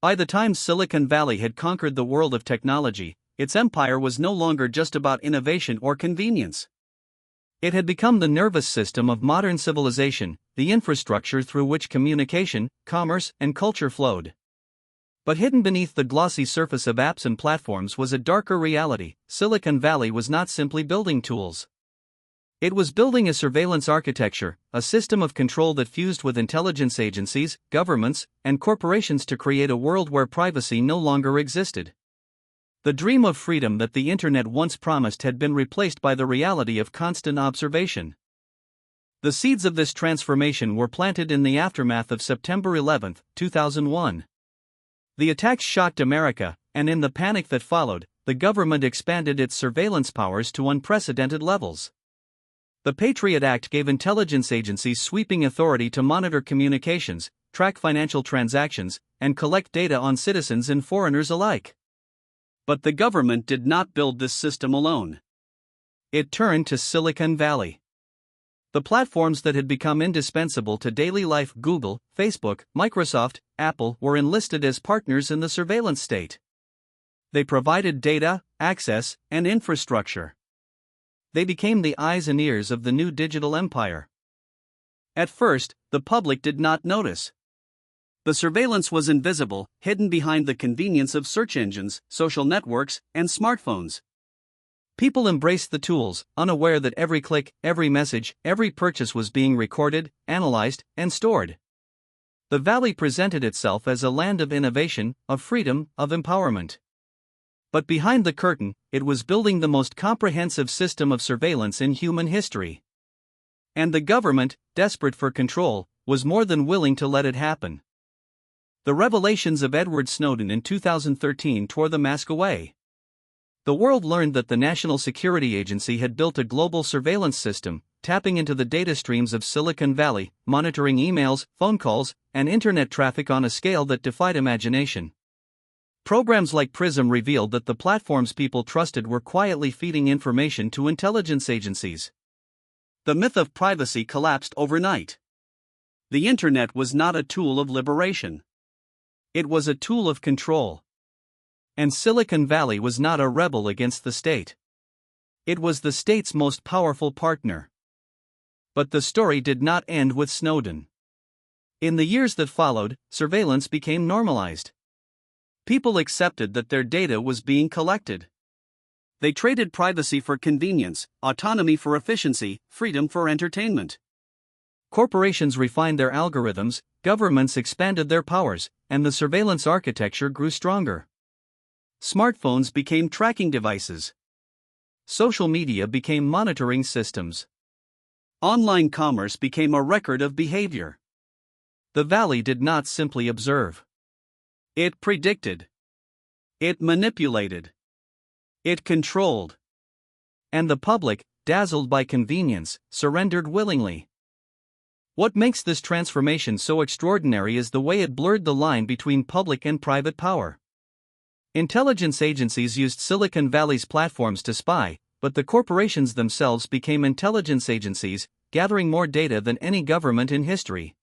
By the time Silicon Valley had conquered the world of technology, its empire was no longer just about innovation or convenience. It had become the nervous system of modern civilization, the infrastructure through which communication, commerce, and culture flowed. But hidden beneath the glossy surface of apps and platforms was a darker reality. Silicon Valley was not simply building tools. It was building a surveillance architecture, a system of control that fused with intelligence agencies, governments, and corporations to create a world where privacy no longer existed. The dream of freedom that the internet once promised had been replaced by the reality of constant observation. The seeds of this transformation were planted in the aftermath of September 11, 2001. The attacks shocked America, and in the panic that followed, the government expanded its surveillance powers to unprecedented levels. The Patriot Act gave intelligence agencies sweeping authority to monitor communications, track financial transactions, and collect data on citizens and foreigners alike. But the government did not build this system alone. It turned to Silicon Valley. The platforms that had become indispensable to daily life, Google, Facebook, Microsoft, Apple, were enlisted as partners in the surveillance state. They provided data, access, and infrastructure. They became the eyes and ears of the new digital empire. At first, the public did not notice. The surveillance was invisible, hidden behind the convenience of search engines, social networks, and smartphones. People embraced the tools, unaware that every click, every message, every purchase was being recorded, analyzed, and stored. The Valley presented itself as a land of innovation, of freedom, of empowerment. But behind the curtain, it was building the most comprehensive system of surveillance in human history. And the government, desperate for control, was more than willing to let it happen. The revelations of Edward Snowden in 2013 tore the mask away. The world learned that the National Security Agency had built a global surveillance system, tapping into the data streams of Silicon Valley, monitoring emails, phone calls, and internet traffic on a scale that defied imagination. Programs like PRISM revealed that the platforms people trusted were quietly feeding information to intelligence agencies. The myth of privacy collapsed overnight. The internet was not a tool of liberation. It was a tool of control. And Silicon Valley was not a rebel against the state. It was the state's most powerful partner. But the story did not end with Snowden. In the years that followed, surveillance became normalized. People accepted that their data was being collected. They traded privacy for convenience, autonomy for efficiency, freedom for entertainment. Corporations refined their algorithms, governments expanded their powers, and the surveillance architecture grew stronger. Smartphones became tracking devices. Social media became monitoring systems. Online commerce became a record of behavior. The Valley did not simply observe. It predicted. It manipulated. It controlled. And the public, dazzled by convenience, surrendered willingly. What makes this transformation so extraordinary is the way it blurred the line between public and private power. Intelligence agencies used Silicon Valley's platforms to spy, but the corporations themselves became intelligence agencies, gathering more data than any government in history.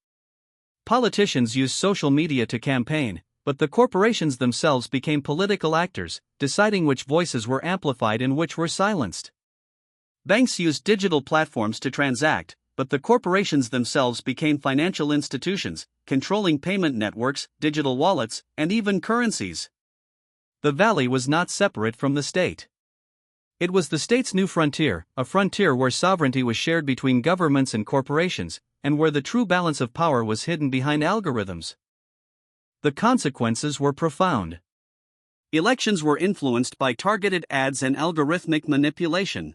Politicians used social media to campaign, but the corporations themselves became political actors, deciding which voices were amplified and which were silenced. Banks used digital platforms to transact, but the corporations themselves became financial institutions, controlling payment networks, digital wallets, and even currencies. The Valley was not separate from the state. It was the state's new frontier, a frontier where sovereignty was shared between governments and corporations, and where the true balance of power was hidden behind algorithms. The consequences were profound. Elections were influenced by targeted ads and algorithmic manipulation.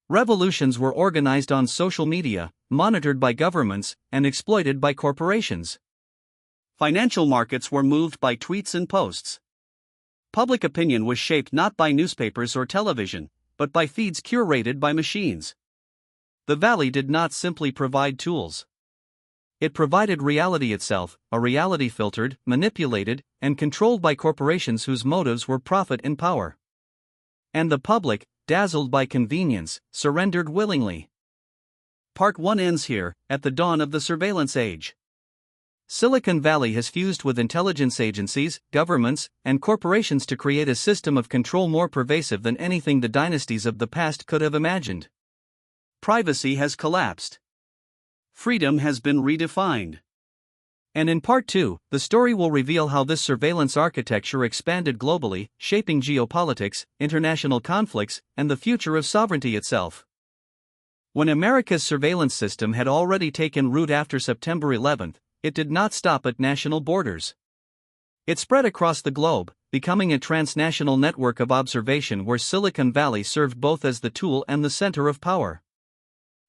Revolutions were organized on social media, monitored by governments, and exploited by corporations. Financial markets were moved by tweets and posts. Public opinion was shaped not by newspapers or television, but by feeds curated by machines. The Valley did not simply provide tools. It provided reality itself, a reality filtered, manipulated, and controlled by corporations whose motives were profit and power. And the public, dazzled by convenience, surrendered willingly. Part 1 ends here, at the dawn of the surveillance age. Silicon Valley has fused with intelligence agencies, governments, and corporations to create a system of control more pervasive than anything the dynasties of the past could have imagined. Privacy has collapsed. Freedom has been redefined. And in Part 2, the story will reveal how this surveillance architecture expanded globally, shaping geopolitics, international conflicts, and the future of sovereignty itself. When America's surveillance system had already taken root after September 11, it did not stop at national borders. It spread across the globe, becoming a transnational network of observation where Silicon Valley served both as the tool and the center of power.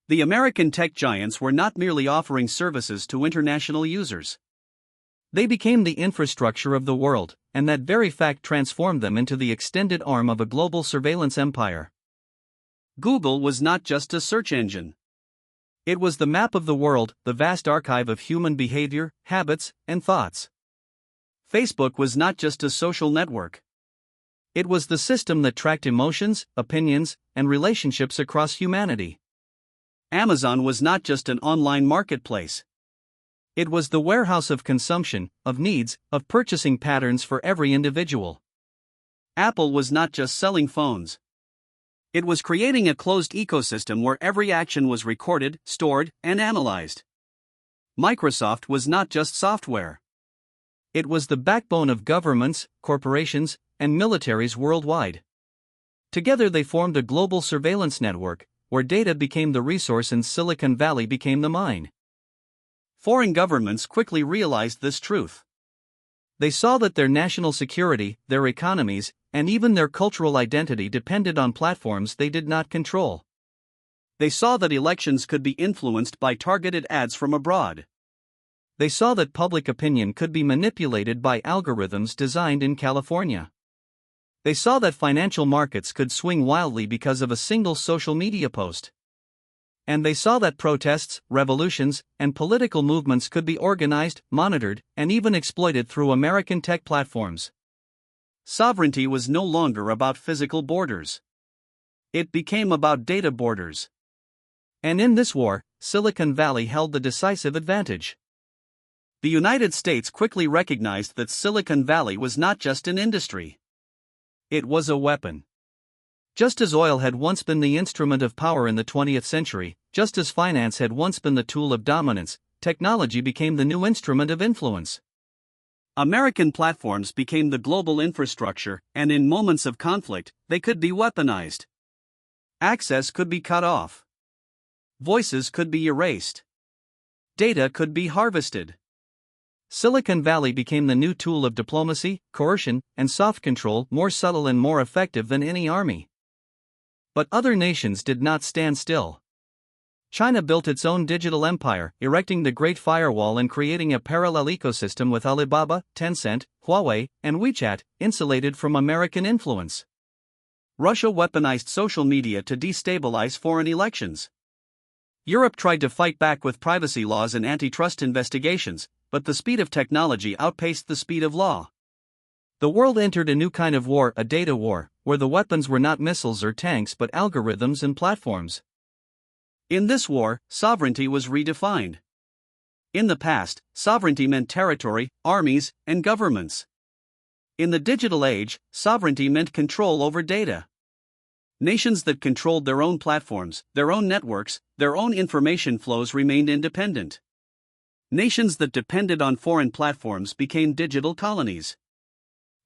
The American tech giants were not merely offering services to international users. They became the infrastructure of the world, and that very fact transformed them into the extended arm of a global surveillance empire. Google was not just a search engine. It was the map of the world, the vast archive of human behavior, habits, and thoughts. Facebook was not just a social network. It was the system that tracked emotions, opinions, and relationships across humanity. Amazon was not just an online marketplace. It was the warehouse of consumption, of needs, of purchasing patterns for every individual. Apple was not just selling phones. It was creating a closed ecosystem where every action was recorded, stored, and analyzed. Microsoft was not just software. It was the backbone of governments, corporations, and militaries worldwide. Together they formed a global surveillance network, where data became the resource and Silicon Valley became the mine. Foreign governments quickly realized this truth. They saw that their national security, their economies, and even their cultural identity depended on platforms they did not control. They saw that elections could be influenced by targeted ads from abroad. They saw that public opinion could be manipulated by algorithms designed in California. They saw that financial markets could swing wildly because of a single social media post. And they saw that protests, revolutions, and political movements could be organized, monitored, and even exploited through American tech platforms. Sovereignty was no longer about physical borders. It became about data borders. And in this war, Silicon Valley held the decisive advantage. The United States quickly recognized that Silicon Valley was not just an industry. It was a weapon. Just as oil had once been the instrument of power in the 20th century, just as finance had once been the tool of dominance, technology became the new instrument of influence. American platforms became the global infrastructure, and in moments of conflict, they could be weaponized. Access could be cut off. Voices could be erased. Data could be harvested. Silicon Valley became the new tool of diplomacy, coercion, and soft control, more subtle and more effective than any army. But other nations did not stand still. China built its own digital empire, erecting the Great Firewall and creating a parallel ecosystem with Alibaba, Tencent, Huawei, and WeChat, insulated from American influence. Russia weaponized social media to destabilize foreign elections. Europe tried to fight back with privacy laws and antitrust investigations, but the speed of technology outpaced the speed of law. The world entered a new kind of war, a data war, where the weapons were not missiles or tanks but algorithms and platforms. In this war, sovereignty was redefined. In the past, sovereignty meant territory, armies, and governments. In the digital age, sovereignty meant control over data. Nations that controlled their own platforms, their own networks, their own information flows remained independent. Nations that depended on foreign platforms became digital colonies.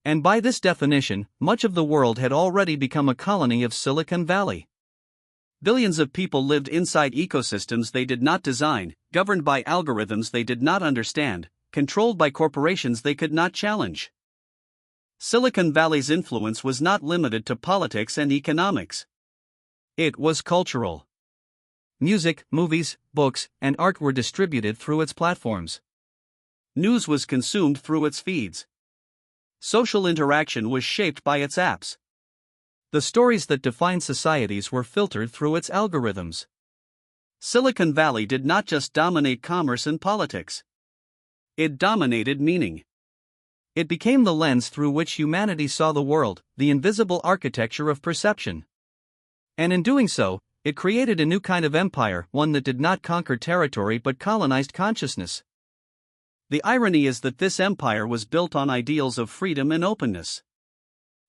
And by this definition, much of the world had already become a colony of Silicon Valley. Billions of people lived inside ecosystems they did not design, governed by algorithms they did not understand, controlled by corporations they could not challenge. Silicon Valley's influence was not limited to politics and economics. It was cultural. Music, movies, books, and art were distributed through its platforms. News was consumed through its feeds. Social interaction was shaped by its apps. The stories that defined societies were filtered through its algorithms. Silicon Valley did not just dominate commerce and politics. It dominated meaning. It became the lens through which humanity saw the world, the invisible architecture of perception. And in doing so, it created a new kind of empire, one that did not conquer territory but colonized consciousness. The irony is that this empire was built on ideals of freedom and openness.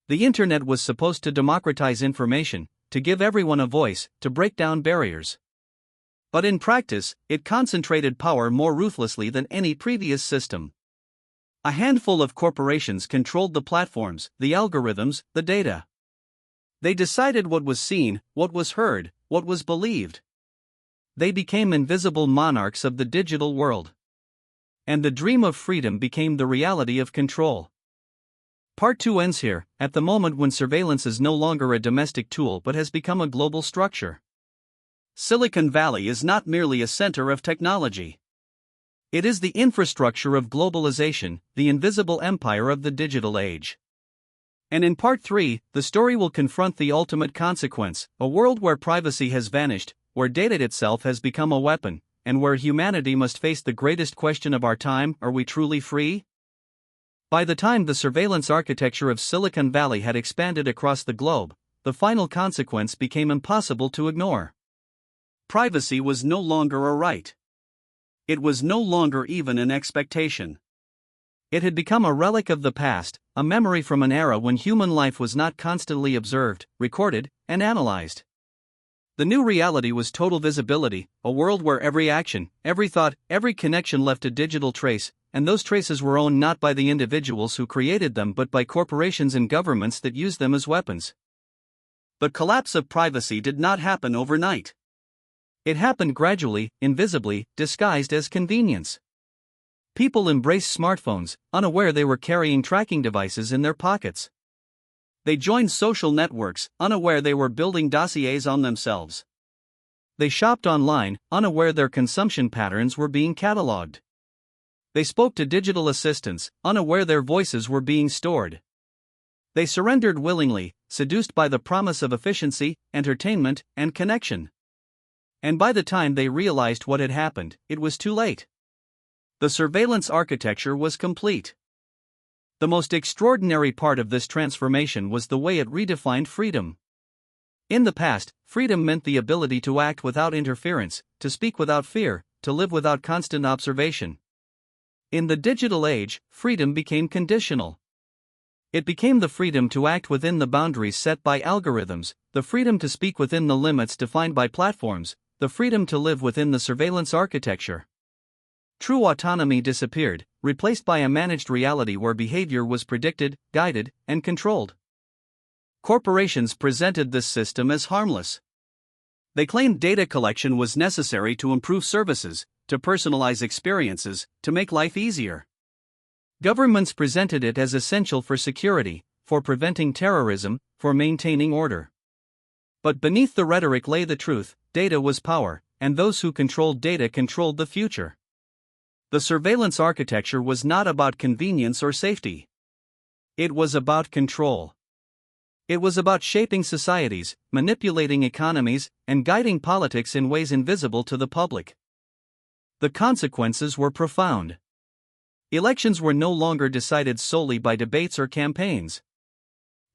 The internet was supposed to democratize information, to give everyone a voice, to break down barriers. But in practice, it concentrated power more ruthlessly than any previous system. A handful of corporations controlled the platforms, the algorithms, the data. They decided what was seen, what was heard, what was believed. They became invisible monarchs of the digital world. And the dream of freedom became the reality of control. Part 2 ends here, at the moment when surveillance is no longer a domestic tool but has become a global structure. Silicon Valley is not merely a center of technology. It is the infrastructure of globalization, the invisible empire of the digital age. And in Part 3, the story will confront the ultimate consequence, a world where privacy has vanished, where data itself has become a weapon, and where humanity must face the greatest question of our time: are we truly free? By the time the surveillance architecture of Silicon Valley had expanded across the globe, the final consequence became impossible to ignore. Privacy was no longer a right. It was no longer even an expectation. It had become a relic of the past, a memory from an era when human life was not constantly observed, recorded, and analyzed. The new reality was total visibility, a world where every action, every thought, every connection left a digital trace, and those traces were owned not by the individuals who created them but by corporations and governments that used them as weapons. The collapse of privacy did not happen overnight. It happened gradually, invisibly, disguised as convenience. People embraced smartphones, unaware they were carrying tracking devices in their pockets. They joined social networks, unaware they were building dossiers on themselves. They shopped online, unaware their consumption patterns were being catalogued. They spoke to digital assistants, unaware their voices were being stored. They surrendered willingly, seduced by the promise of efficiency, entertainment, and connection. And by the time they realized what had happened, it was too late. The surveillance architecture was complete. The most extraordinary part of this transformation was the way it redefined freedom. In the past, freedom meant the ability to act without interference, to speak without fear, to live without constant observation. In the digital age, freedom became conditional. It became the freedom to act within the boundaries set by algorithms, the freedom to speak within the limits defined by platforms, the freedom to live within the surveillance architecture. True autonomy disappeared, replaced by a managed reality where behavior was predicted, guided, and controlled. Corporations presented this system as harmless. They claimed data collection was necessary to improve services, to personalize experiences, to make life easier. Governments presented it as essential for security, for preventing terrorism, for maintaining order. But beneath the rhetoric lay the truth: data was power, and those who controlled data controlled the future. The surveillance architecture was not about convenience or safety. It was about control. It was about shaping societies, manipulating economies, and guiding politics in ways invisible to the public. The consequences were profound. Elections were no longer decided solely by debates or campaigns.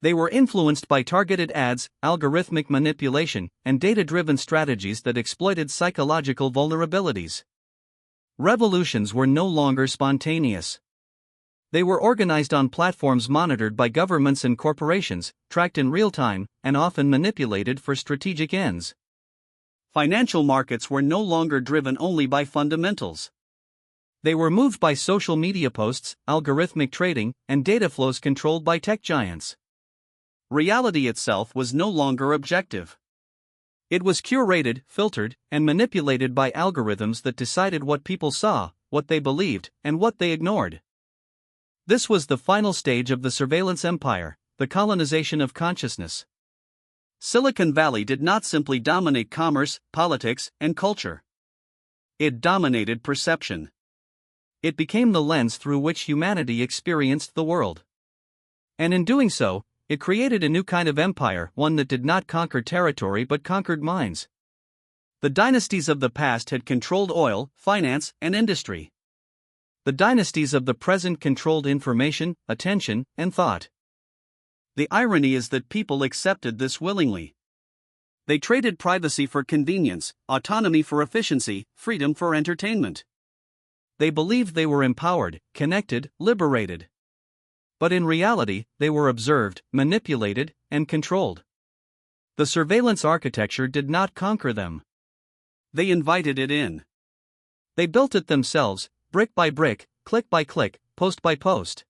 They were influenced by targeted ads, algorithmic manipulation, and data-driven strategies that exploited psychological vulnerabilities. Revolutions were no longer spontaneous. They were organized on platforms monitored by governments and corporations, tracked in real time, and often manipulated for strategic ends. Financial markets were no longer driven only by fundamentals. They were moved by social media posts, algorithmic trading, and data flows controlled by tech giants. Reality itself was no longer objective. It was curated, filtered, and manipulated by algorithms that decided what people saw, what they believed, and what they ignored. This was the final stage of the surveillance empire, the colonization of consciousness. Silicon Valley did not simply dominate commerce, politics, and culture. It dominated perception. It became the lens through which humanity experienced the world. And in doing so, it created a new kind of empire, one that did not conquer territory but conquered minds. The dynasties of the past had controlled oil, finance, and industry. The dynasties of the present controlled information, attention, and thought. The irony is that people accepted this willingly. They traded privacy for convenience, autonomy for efficiency, freedom for entertainment. they believed they were empowered, connected, liberated. But in reality, they were observed, manipulated, and controlled. The surveillance architecture did not conquer them. They invited it in. They built it themselves, brick by brick, click by click, post by post.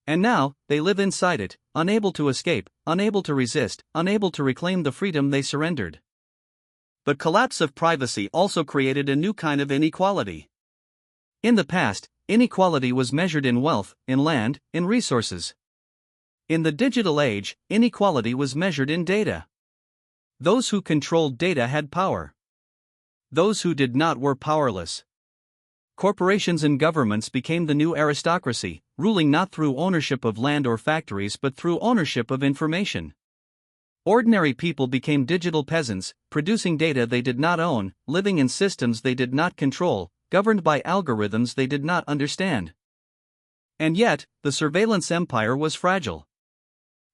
And now, they live inside it, unable to escape, unable to resist, unable to reclaim the freedom they surrendered. The collapse of privacy also created a new kind of inequality. In the past, inequality was measured in wealth, in land, in resources. In the digital age, inequality was measured in data. Those who controlled data had power. Those who did not were powerless. Corporations and governments became the new aristocracy, ruling not through ownership of land or factories but through ownership of information. Ordinary people became digital peasants, producing data they did not own, living in systems they did not control, governed by algorithms they did not understand. And yet, the surveillance empire was fragile.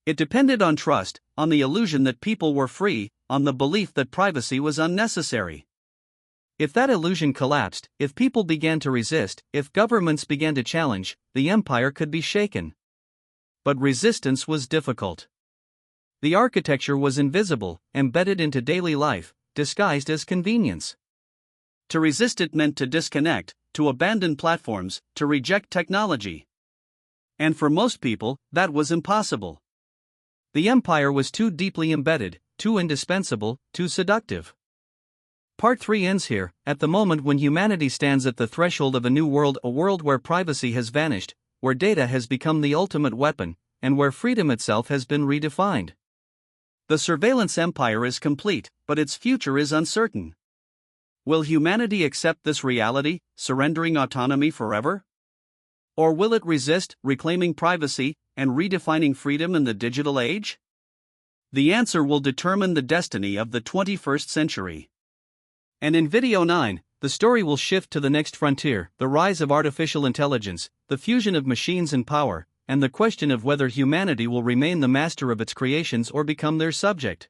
It depended on trust, on the illusion that people were free, on the belief that privacy was unnecessary. If that illusion collapsed, if people began to resist, if governments began to challenge, the empire could be shaken. But resistance was difficult. The architecture was invisible, embedded into daily life, disguised as convenience. To resist it meant to disconnect, to abandon platforms, to reject technology. And for most people, that was impossible. The empire was too deeply embedded, too indispensable, too seductive. Part 3 ends here, at the moment when humanity stands at the threshold of a new world, a world where privacy has vanished, where data has become the ultimate weapon, and where freedom itself has been redefined. The surveillance empire is complete, but its future is uncertain. Will humanity accept this reality, surrendering autonomy forever? Or will it resist, reclaiming privacy, and redefining freedom in the digital age? The answer will determine the destiny of the 21st century. And in Video 9, the story will shift to the next frontier, the rise of artificial intelligence, the fusion of machines and power, and the question of whether humanity will remain the master of its creations or become their subject.